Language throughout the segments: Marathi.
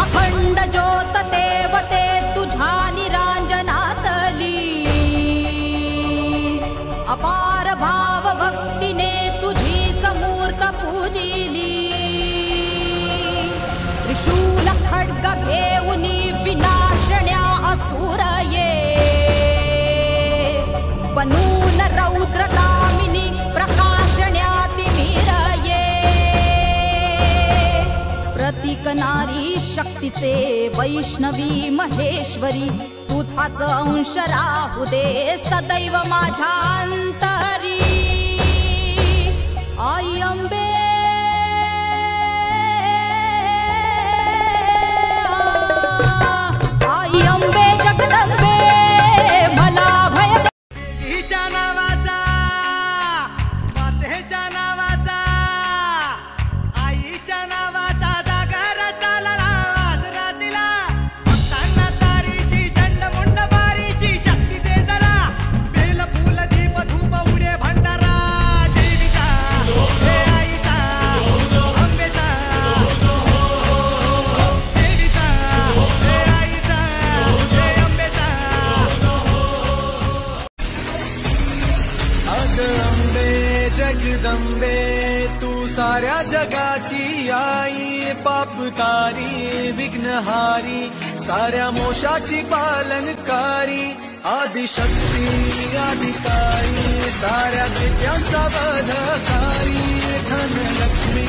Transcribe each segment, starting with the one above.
अखंड ज्योत देवते तुझ्या निरांजनातली अपार भाव भक्तीने तुझीच मूर्त पूजिली त्रिशूल खड्ग घेऊनी विनाशण्या असुर ये बनून रौद्रकामिनी प्रकाशण्या तिमिर ये प्रतीक नारी शक्तीचे वैष्णवी महेश्वरी तुझाच अंश राहू दे सदैव माझ्या अंतरी आई अंबे आई अंबे जगदंबे मला भय देवीच्या नावाचा मातेच्या नावाचा आईच्या नावाचा जागर चालला वाजरा दिला भक्तांना तारीची चंडमुंड बारीची शक्ती दे जरा बेल फूल दीप धूप उडे भंडारा देवीचा हे आईचा अंबेचा देवीचा हे आईचा हे अंबेचा अग अंबे जगदंबे तू साऱ्या जगाची आई पापकारी विघ्नहारी साऱ्या मोशाची पालनकारी आदिशक्ती अधिकारी साऱ्या दैत्यांचा वधकारी धनलक्ष्मी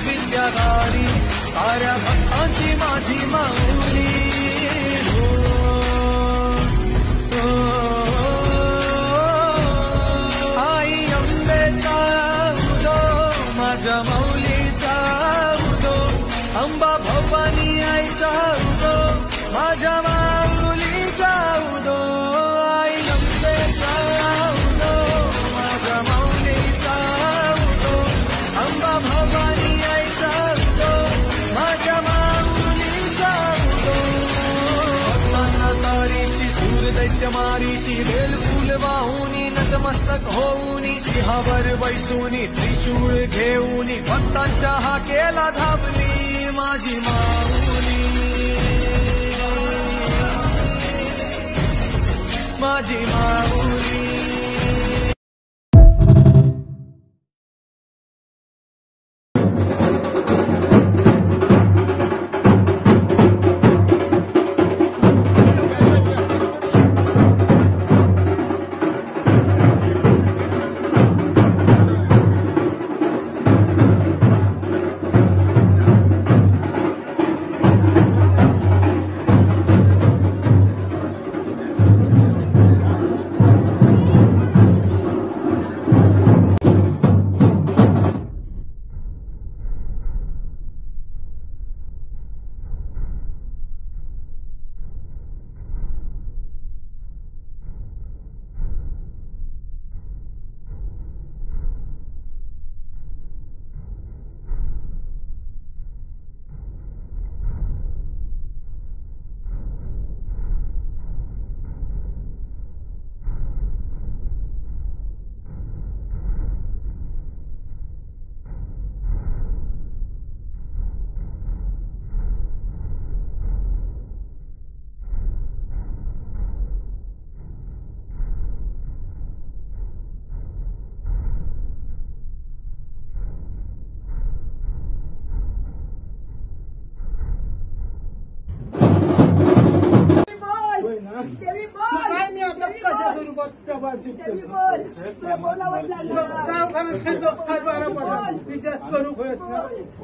विद्याधारी साऱ्या भक्तांची माझी माऊली आई अंबेचा उदो माझ्या माऊलीचा उदो अंबा भवानी आईचा उदो माझ्या माऊलीचा उदो आई अंबेचा उदो माझ्या माऊलीचा उदो अंबा भवानी आईचा उदो माझ्या माऊलीचा उदो भक्तांना तारीशी सूर दैत्य मारीशी बेल फूल वाहुनी नतमस्तक होऊनी सिंहावर बैसूनी त्रिशूळ घेऊनी भक्तांच्या हाकेला धावली माझी माऊली माझी माऊली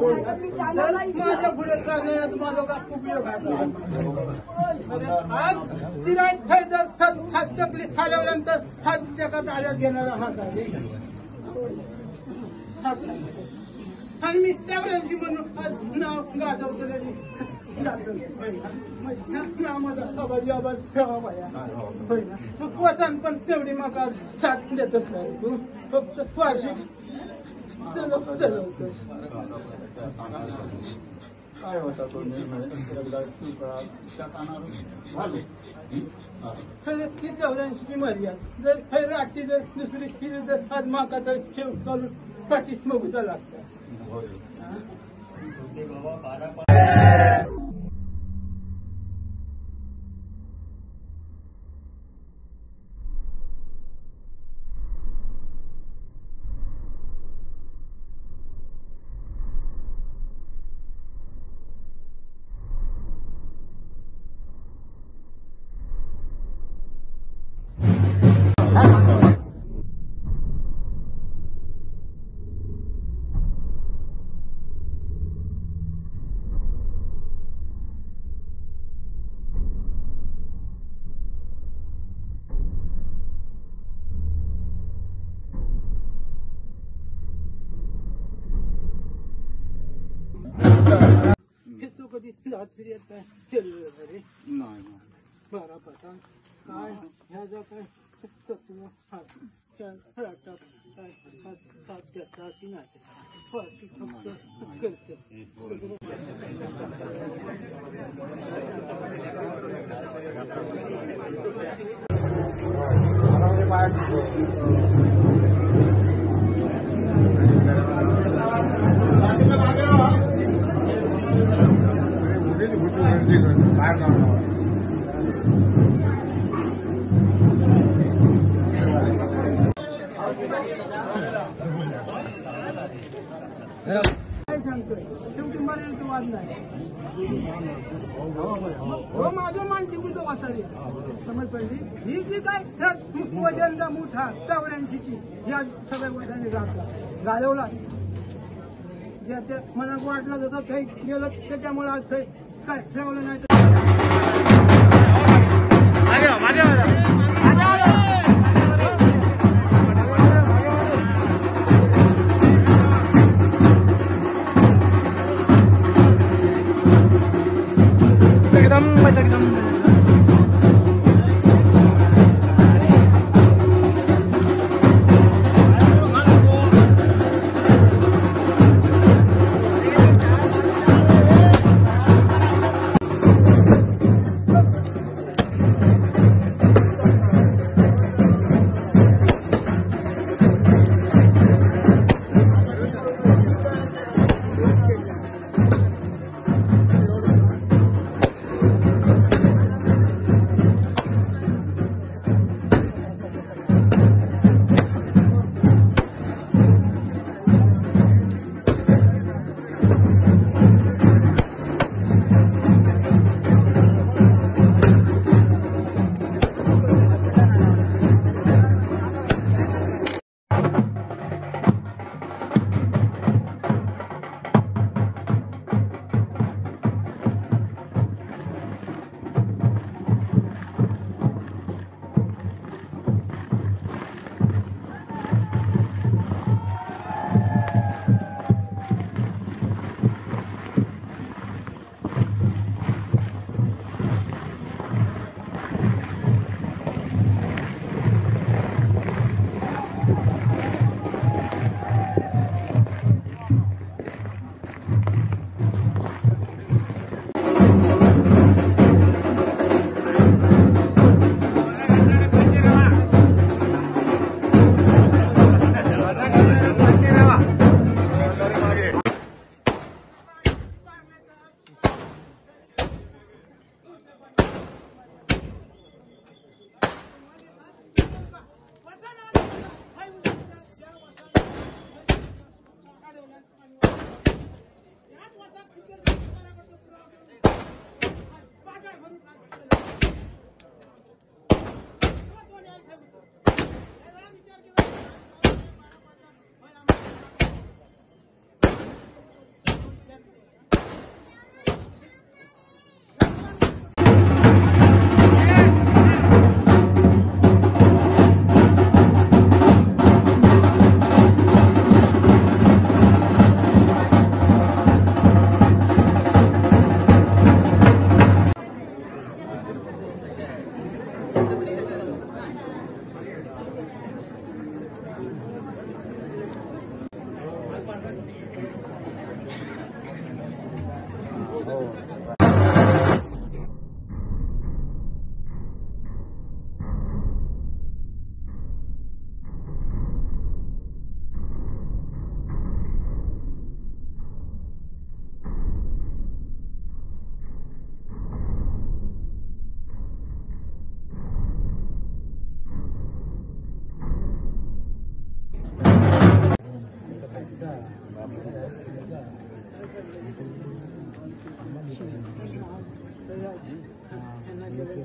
माझ्या पुढे करण्यात माझा का उपयोग आज तिला जर हात चकली खाल्यानंतर हात जगात आल्यात घेणारा हा काय आणि मी चावऱ्यांची म्हणून आज नाव गाजवतो वसन पण तेवढी मका साथ देतच नाही तू फक्त वार्षिक चलवतोस काय होता तो निर्णय एकदा त्यात आणणार झाले ती 84ची मर्यादा जर हे राठी जर दुसरी केली तर आज माका तर शेव चालून पाठीस मगूचा लागता होय हे तो कधी जात फिरत नाही केलेलं रे नाही बारा पता काय ह्याचा काय तत्व राहतात काय साथ देता की नाही फक्त करते काय सांगतोय शेवटी मरेल तो वाद नाही हो माझं मानते मी तो वाचाली समज पडली ही जी काय वजनचा मोठा 84ची या सगळ्या वजनाने गाजवला ज्याच्या मनात वाटलं जसं काही गेलं त्याच्यामुळे आज काय ठेवलं नाही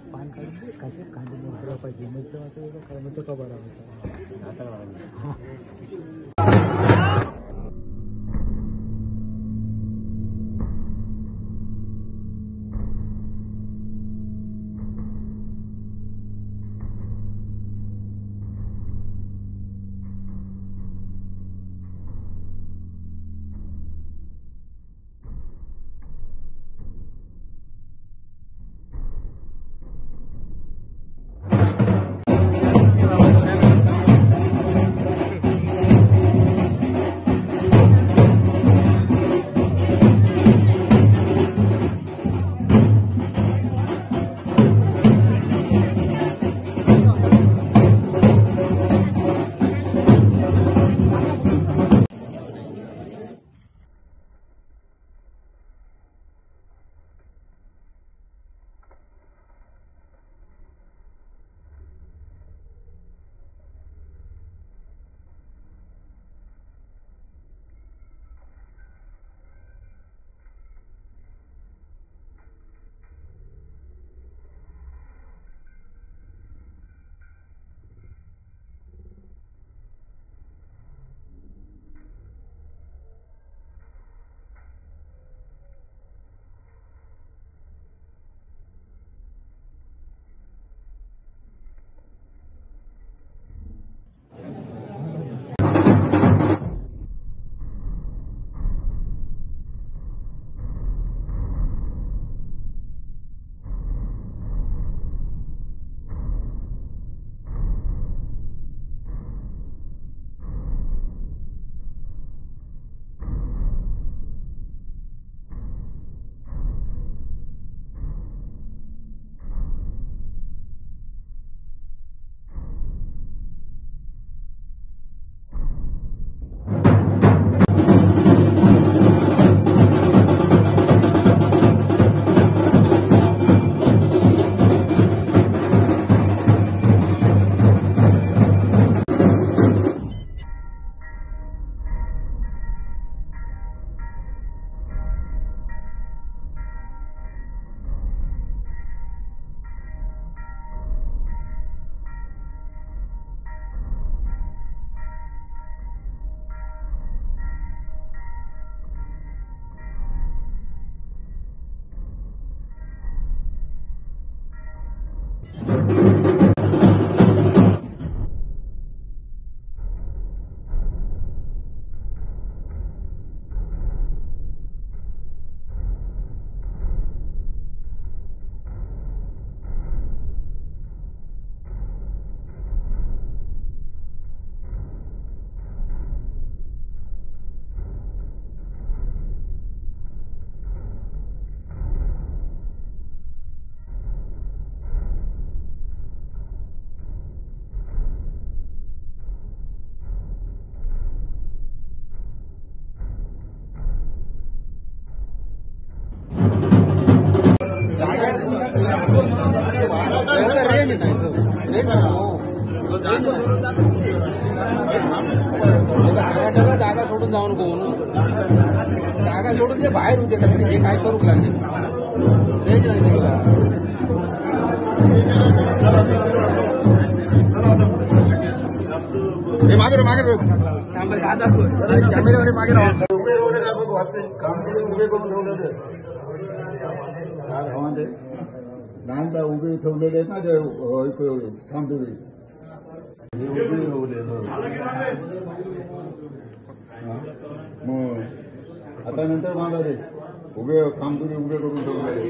पान काढून कशात कांदे पाहिजे मग तो का बरा जागा सोडून जाऊ नको जागा सोडून ते बाहेर होते हे काय करू लागले रेंज नाही हे मागे मागे कॅमेऱ्यावर मागे काम उभे करून ठेवलेले लहानदा उभे ठेवलेले आहेत ना ते थांबलेले मग आता नंतर मागा रे उभे कामगिरी उभे करून ठेवलेले